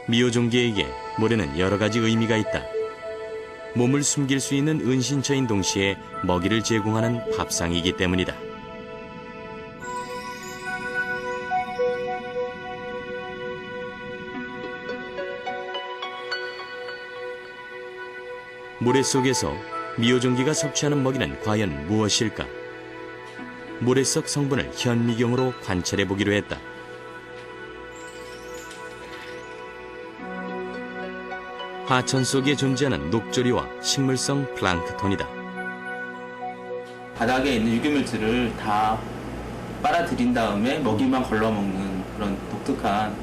미호종계에게 모래는 여러 가지 의미가 있다. 몸을 숨길 수 있는 은신처인 동시에 먹이를 제공하는 밥상이기 때문이다. 모래 속에서 미호종기가 섭취하는 먹이는 과연 무엇일까? 모래 속 성분을 현미경으로 관찰해 보기로 했다. 하천 속에 존재하는 녹조리와 식물성 플랑크톤이다. 바닥에 있는 유기물질을 다 빨아들인 다음에 먹이만 걸러먹는 그런 독특한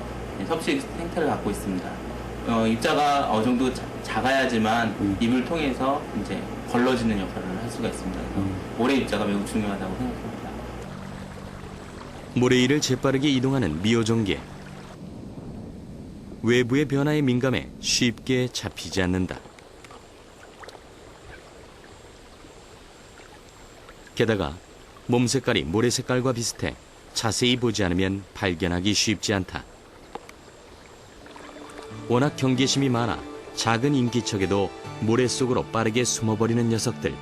섭식 생태를 갖고 있습니다. 입자가 어느 정도 작아야지만 입을 통해서 이제 걸러지는 역할을 할 수가 있습니다. 모래 입자가 매우 중요하다고 생각합니다. 모래 위를 재빠르게 이동하는 미호종계. 외부의 변화에 민감해 쉽게 잡히지 않는다. 게다가 몸 색깔이 모래 색깔과 비슷해 자세히 보지 않으면 발견하기 쉽지 않다. 워낙 경계심이 많아 작은 인기척에도 모래 속으로 빠르게 숨어버리는 녀석들.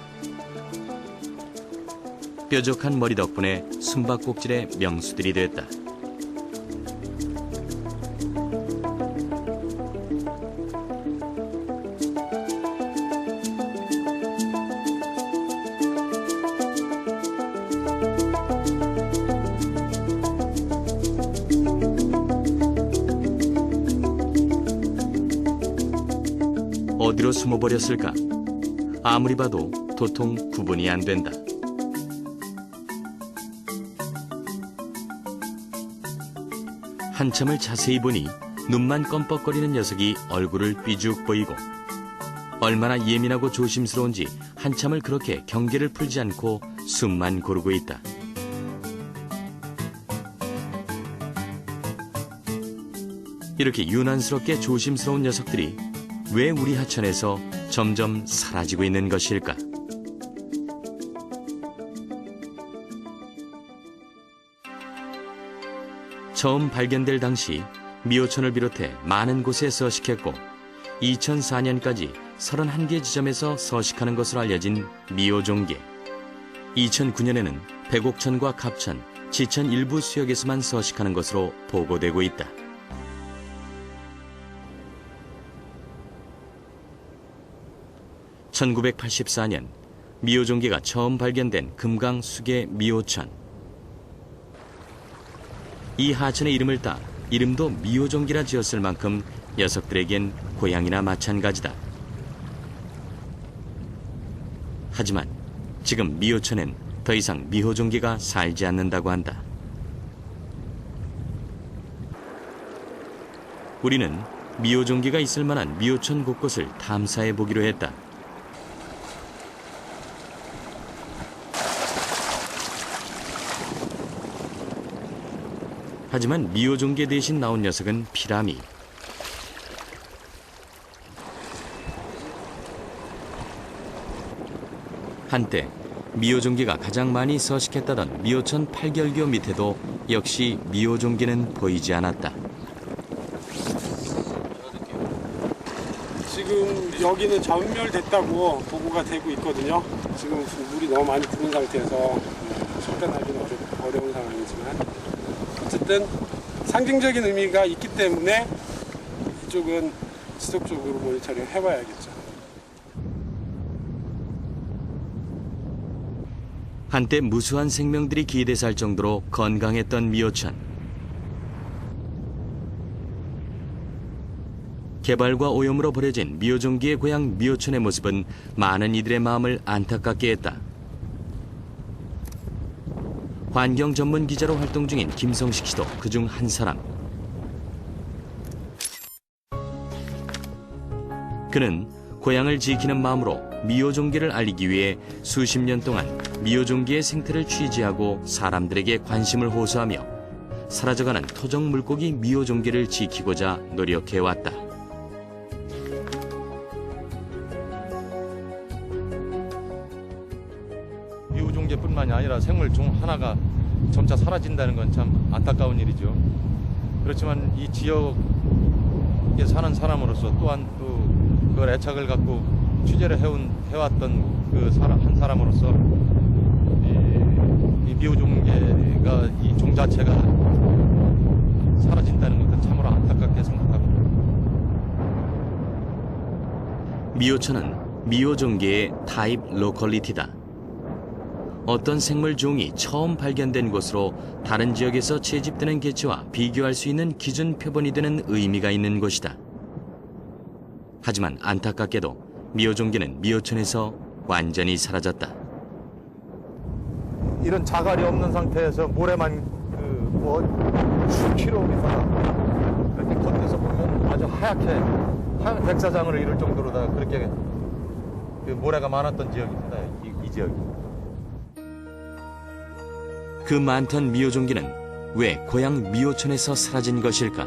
뾰족한 머리 덕분에 숨바꼭질의 명수들이 됐다. 어디로 숨어버렸을까? 아무리 봐도 도통 구분이 안 된다. 한참을 자세히 보니 눈만 껌뻑거리는 녀석이 얼굴을 삐죽 보이고 얼마나 예민하고 조심스러운지 한참을 그렇게 경계를 풀지 않고 숨만 고르고 있다. 이렇게 유난스럽게 조심스러운 녀석들이 왜 우리 하천에서 점점 사라지고 있는 것일까? 처음 발견될 당시 미호천을 비롯해 많은 곳에 서식했고 2004년까지 31개 지점에서 서식하는 것으로 알려진 미호종계. 2009년에는 백옥천과 갑천, 지천 일부 수역에서만 서식하는 것으로 보고되고 있다. (1984년) 미호종계가 처음 발견된 금강 수계 미호천. 이 하천의 이름을 따 이름도 미호종기라 지었을 만큼 녀석들에겐 고향이나 마찬가지다. 하지만 지금 미호천엔 더 이상 미호종기가 살지 않는다고 한다. 우리는 미호종기가 있을 만한 미호천 곳곳을 탐사해 보기로 했다. 하지만 미호종계 대신 나온 녀석은 피라미. 한때 미호종계가 가장 많이 서식했다던 미호천 팔결교 밑에도 역시 미호종계는 보이지 않았다. 지금 여기는 전멸됐다고 보고가 되고 있거든요. 지금 물이 너무 많이 부른 상태에서 접근하기는 어려운 상황이지만 어쨌든 상징적인 의미가 있기 때문에 이쪽은 지속적으로 모니터링 해봐야겠죠. 한때 무수한 생명들이 기대 살 정도로 건강했던 미호천. 개발과 오염으로 버려진 미호종기의 고향 미호천의 모습은 많은 이들의 마음을 안타깝게 했다. 환경 전문 기자로 활동 중인 김성식 씨도 그중 한 사람. 그는 고향을 지키는 마음으로 미호종계를 알리기 위해 수십 년 동안 미호종계의 생태를 취재하고 사람들에게 관심을 호소하며 사라져가는 토종 물고기 미호종계를 지키고자 노력해왔다. 미호종계뿐만이 아니라 생물 중 하나가 점차 사라진다는 건 참 안타까운 일이죠. 그렇지만 이 지역 함께 사는 사람으로서 또한 또 그걸 애착을 갖고 취재를 해왔던 그 한 사람으로서 이 미호종계가 이 종 자체가 사라진다는 것은 참으로 안타깝게 생각합니다. 미호천은 미호종계의 타입 로컬리티다. 어떤 생물 종이 처음 발견된 곳으로 다른 지역에서 채집되는 개체와 비교할 수 있는 기준 표본이 되는 의미가 있는 곳이다. 하지만 안타깝게도 미호종계는 미호천에서 완전히 사라졌다. 이런 자갈이 없는 상태에서 모래만 수십 킬로미터가 이렇게 겉에서 보면 아주 하얀 백사장을 이룰 정도로 다 그렇게 그 모래가 많았던 지역입니다. 이 지역이. 그 많던 미호종계는 왜 고향 미호천에서 사라진 것일까?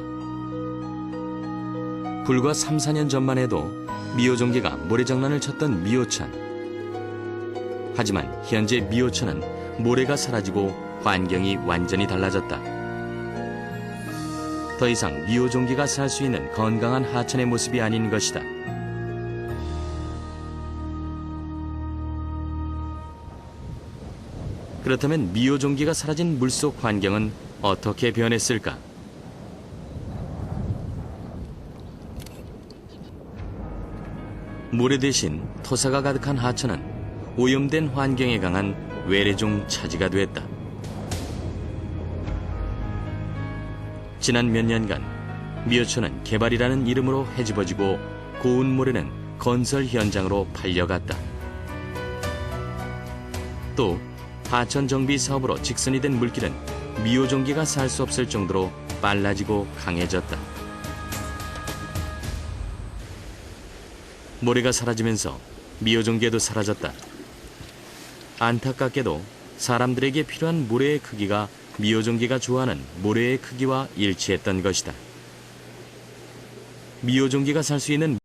불과 3, 4년 전만 해도 미호종계가 모래장난을 쳤던 미호천. 하지만 현재 미호천은 모래가 사라지고 환경이 완전히 달라졌다. 더 이상 미호종계가 살 수 있는 건강한 하천의 모습이 아닌 것이다. 그렇다면 미호종계가 사라진 물속 환경은 어떻게 변했을까? 모래 대신 토사가 가득한 하천은 오염된 환경에 강한 외래종 차지가 됐다. 지난 몇 년간 미호천은 개발이라는 이름으로 헤집어지고 고운 모래는 건설 현장으로 팔려갔다. 또 하천 정비 사업으로 직선이 된 물길은 미호종계가 살 수 없을 정도로 빨라지고 강해졌다. 모래가 사라지면서 미호종계도 사라졌다. 안타깝게도 사람들에게 필요한 모래의 크기가 미호종계가 좋아하는 모래의 크기와 일치했던 것이다. 미호종계가 살 수 있는